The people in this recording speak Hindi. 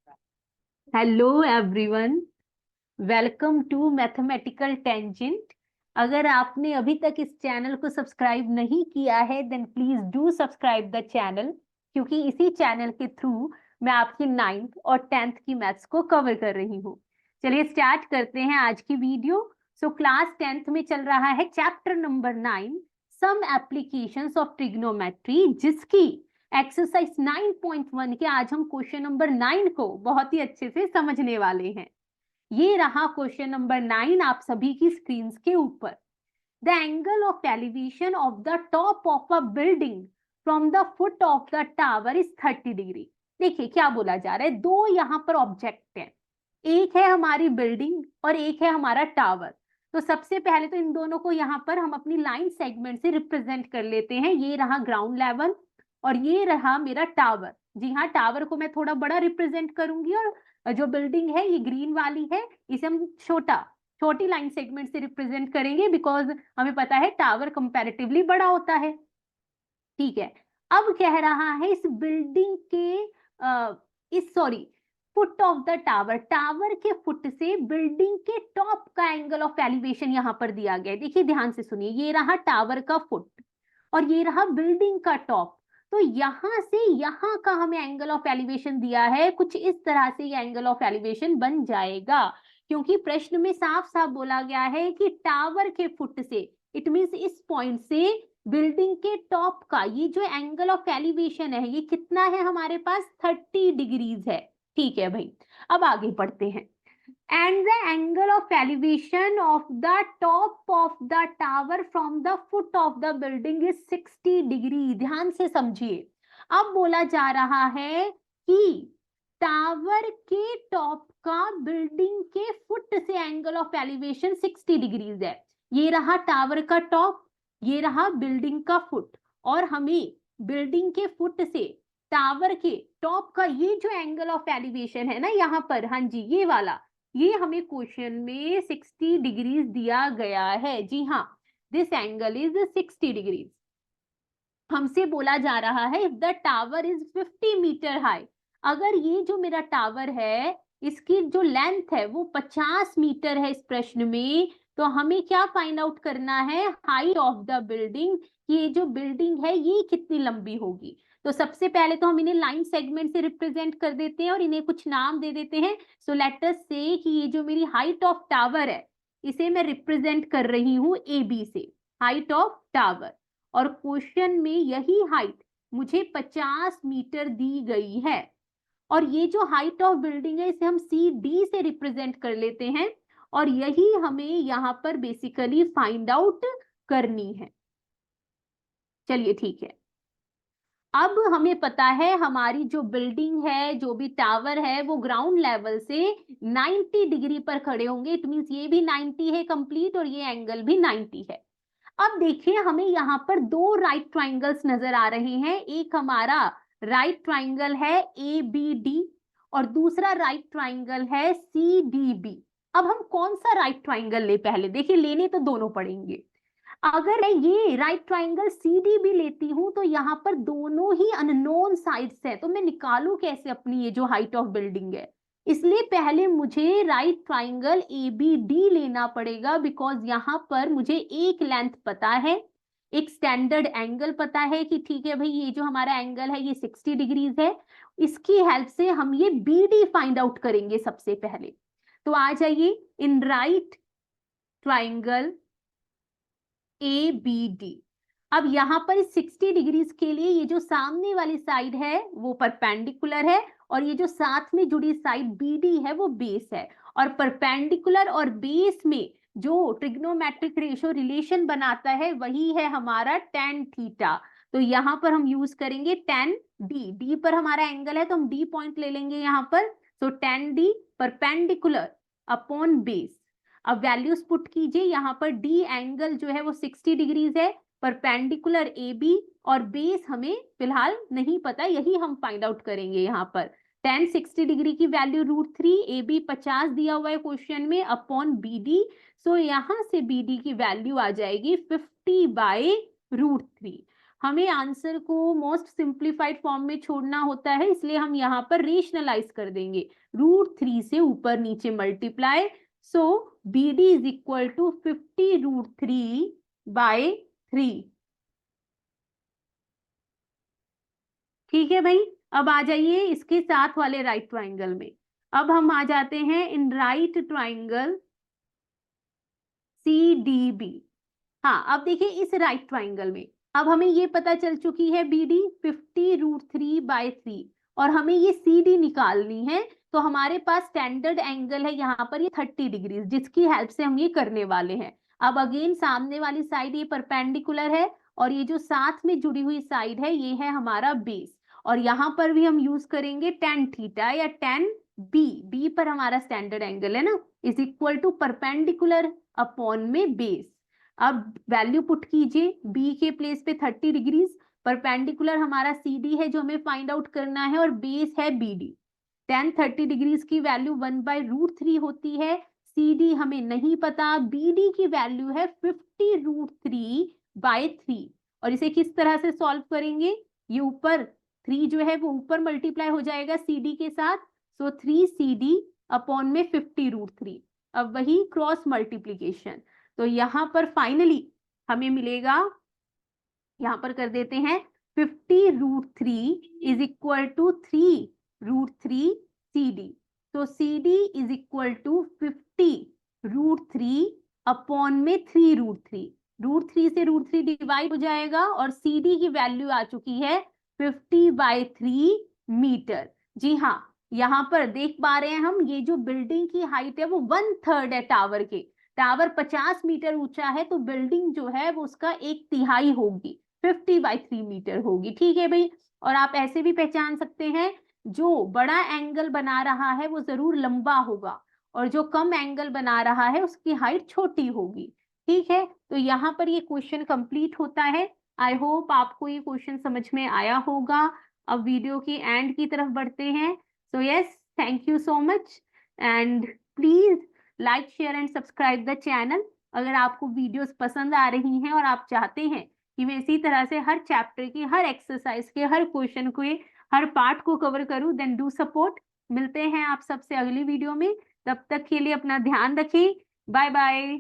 Hello everyone, welcome to mathematical tangent. अगर आपने अभी तक इस चैनल को सब्सक्राइब नहीं किया है then please do subscribe the channel, क्योंकि इसी चैनल के थ्रू मैं आपकी 9th और 10th की मैथ्स को कवर कर रही हूँ। चलिए स्टार्ट करते हैं आज की वीडियो। क्लास 10th में चल रहा है chapter number 9, some applications of trigonometry, जिसकी एक्सरसाइज 9.1 के आज हम क्वेश्चन नंबर 9 को बहुत ही अच्छे से समझने वाले हैं। ये रहा क्वेश्चन नंबर 9 आप सभी की स्क्रीन के ऊपर। The angle of elevation of the top of a building from the foot of the tower is 30 degree. देखिए क्या बोला जा रहा है, दो यहाँ पर ऑब्जेक्ट हैं, एक है हमारी बिल्डिंग और एक है हमारा टावर। तो सबसे पहले तो इन दोनों को यहाँ पर हम अपनी लाइन सेगमेंट से रिप्रेजेंट कर लेते हैं। ये रहा ग्राउंड लेवल और ये रहा मेरा टावर। जी हाँ, टावर को मैं थोड़ा बड़ा रिप्रेजेंट करूंगी और जो बिल्डिंग है ये ग्रीन वाली है, इसे हम छोटी लाइन सेगमेंट से रिप्रेजेंट करेंगे, बिकॉज हमें पता है टावर कंपैरेटिवली बड़ा होता है। ठीक है, अब कह रहा है इस बिल्डिंग के इस sorry foot of the tower, tower के फुट से बिल्डिंग के टॉप का एंगल ऑफ एलिवेशन यहां पर दिया गया है। देखिए ध्यान से सुनिए, ये रहा टावर का फुट और ये रहा बिल्डिंग का टॉप। तो यहां से यहां का हमें एंगल ऑफ एलिवेशन दिया है, कुछ इस तरह से ये एंगल ऑफ एलिवेशन बन जाएगा, क्योंकि प्रश्न में साफ साफ बोला गया है कि टावर के फुट से, इट मींस इस पॉइंट से बिल्डिंग के टॉप का ये जो एंगल ऑफ एलिवेशन है ये कितना है, हमारे पास 30 डिग्रीज है। ठीक है भाई, अब आगे बढ़ते हैं। And the angle of elevation of the top of the tower from the foot of the building is 60 degree. ध्यान से समझिए, अब बोला जा रहा है कि टावर के टॉप का बिल्डिंग के फुट से एंगल ऑफ एलिवेशन 60 डिग्रीज है। ये रहा टावर का टॉप, ये रहा बिल्डिंग का फुट, और हमें बिल्डिंग के फुट से टावर के टॉप का ये जो एंगल ऑफ एलिवेशन है ना यहाँ पर, हाँ जी ये वाला, ये हमें क्वेश्चन में 60 डिग्रीज दिया गया है। जी हाँ, दिस एंगल इज 60 डिग्रीज। हमसे बोला जा रहा है if the tower is 50 metre high, अगर ये जो मेरा टावर है इसकी जो लेंथ है वो 50 मीटर है इस प्रश्न में, तो हमें क्या फाइंड आउट करना है, हाइट ऑफ द बिल्डिंग, ये जो बिल्डिंग है ये कितनी लंबी होगी। तो सबसे पहले तो हम इन्हें लाइन सेगमेंट से रिप्रेजेंट कर देते हैं और इन्हें कुछ नाम दे देते हैं। सो लेट अस से कि ये जो मेरी हाइट ऑफ टावर है इसे मैं रिप्रेजेंट कर रही हूं ए बी से, हाइट ऑफ टावर, और क्वेश्चन में यही हाइट मुझे 50 मीटर दी गई है। और ये जो हाइट ऑफ बिल्डिंग है इसे हम सी डी से रिप्रेजेंट कर लेते हैं, और यही हमें यहां पर बेसिकली फाइंड आउट करनी है। चलिए ठीक है, अब हमें पता है हमारी जो बिल्डिंग है, जो भी टावर है, वो ग्राउंड लेवल से 90 डिग्री पर खड़े होंगे। इट मींस ये भी 90 है कंप्लीट और ये एंगल भी 90 है। अब देखिए हमें यहाँ पर दो राइट ट्राइंगल्स नजर आ रहे हैं, एक हमारा राइट ट्राइंगल है ए बी डी और दूसरा राइट ट्राइंगल है सी डी बी। अब हम कौन सा राइट ट्राइंगल ले, पहले देखिए, लेने तो दोनों पड़ेंगे। अगर मैं ये right triangle C D B लेती हूं तो यहाँ पर दोनों ही अननोन साइड्स है, तो मैं निकालू कैसे अपनी ये जो हाइट ऑफ बिल्डिंग है, इसलिए पहले मुझे right triangle A B D लेना पड़ेगा, बिकॉज यहाँ पर मुझे एक लेंथ पता है, एक स्टैंडर्ड एंगल पता है कि ठीक है भाई ये जो हमारा एंगल है ये 60 डिग्रीज है। इसकी हेल्प से हम ये बी डी फाइंड आउट करेंगे सबसे पहले। तो आ जाइए, in right triangle A B D, अब यहां पर 60 डिग्रीज के लिए ये जो सामने वाली साइड है वो परपेंडिकुलर है और ये जो साथ में जुड़ी साइड बी डी है वो बेस है, और परपेंडिकुलर और बेस में जो ट्रिग्नोमेट्रिक रेशियो रिलेशन बनाता है वही है हमारा tan थीटा। तो यहां पर हम यूज करेंगे tan डी, डी पर हमारा एंगल है तो हम डी पॉइंट ले लेंगे यहां पर। तो tan D perpendicular upon base. अब वैल्यूज पुट कीजिए, यहाँ पर डी एंगल जो है वो 60 डिग्रीज है, परपेंडिकुलर ए बी, और बेस हमें फिलहाल नहीं पता, यही हम फाइंड आउट करेंगे यहाँ पर। tan 60 डिग्री की वैल्यू √3, ए बी 50 दिया हुआ है क्वेश्चन में, अपॉन बी डी। सो यहाँ से बी डी की वैल्यू आ जाएगी 50/√3। हमें आंसर को मोस्ट सिंप्लीफाइड फॉर्म में छोड़ना होता है, इसलिए हम यहाँ पर रेशनलाइज कर देंगे, √3 से ऊपर नीचे multiply, so BD is equal to 50√3/3। ठीक है भाई, अब आ जाइए इसके साथ वाले राइट ट्राइंगल में। अब हम आ जाते हैं इन राइट ट्राइंगल CDB। हाँ, अब देखिए इस राइट ट्राइंगल में अब हमें ये पता चल चुकी है BD 50√3/3 और हमें ये CD निकालनी है। तो हमारे पास स्टैंडर्ड एंगल है यहाँ पर ये 30 डिग्री, जिसकी हेल्प से हम ये करने वाले हैं। अब अगेन सामने वाली साइड ये परपेंडिकुलर है और ये जो साथ में जुड़ी हुई साइड है ये है हमारा बेस, और यहाँ पर भी हम यूज करेंगे tan थीटा या tan B पर हमारा स्टैंडर्ड एंगल है ना, is equal to perpendicular upon में बेस। अब वैल्यू पुट कीजिए, B के प्लेस पे 30 डिग्रीज, परपेंडिकुलर हमारा CD है जो हमें फाइंड आउट करना है और बेस है BD। tan 30 डिग्रीज की वैल्यू 1/√3 होती है, CD हमें नहीं पता, BD की वैल्यू है 50√3/3। और इसे किस तरह से सॉल्व करेंगे, ये ऊपर 3 जो है वो ऊपर मल्टीप्लाई हो जाएगा CD के साथ, सो 3CD अपॉन में 50√3। अब वही क्रॉस मल्टीप्लीकेशन, तो यहां पर फाइनली हमें मिलेगा, यहां पर कर देते हैं 50√3 इज इक्वल टू 3√3 CD। तो CD is equal to 50√3 upon में 3√3, √3 से √3 डिवाइड हो जाएगा और CD की वैल्यू आ चुकी है 50/3 मीटर। जी हाँ, यहाँ पर देख पा रहे हैं हम, ये जो बिल्डिंग की हाइट है वो 1/3 है टावर के। टावर 50 मीटर ऊंचा है तो बिल्डिंग जो है वो उसका 1/3 होगी, 50/3 मीटर होगी। ठीक है भाई, और आप ऐसे भी पहचान सकते हैं, जो बड़ा एंगल बना रहा है वो जरूर लंबा होगा और जो कम एंगल बना रहा है उसकी हाइट छोटी होगी। ठीक है, तो यहाँ पर ये क्वेश्चन कंप्लीट होता है। आई होप आपको ये क्वेश्चन समझ में आया होगा। अब वीडियो की एंड की तरफ बढ़ते हैं। So yes, thank you so much and please like share and subscribe the channel. अगर आपको वीडियोस पसंद आ रही हैं और आप चाहते हैं कि मैं इसी तरह से हर चैप्टर की, हर एक्सरसाइज के, हर क्वेश्चन को, हर पार्ट को कवर करूं, देन डू सपोर्ट। मिलते हैं आप सबसे अगली वीडियो में, तब तक के लिए अपना ध्यान रखें। Bye bye.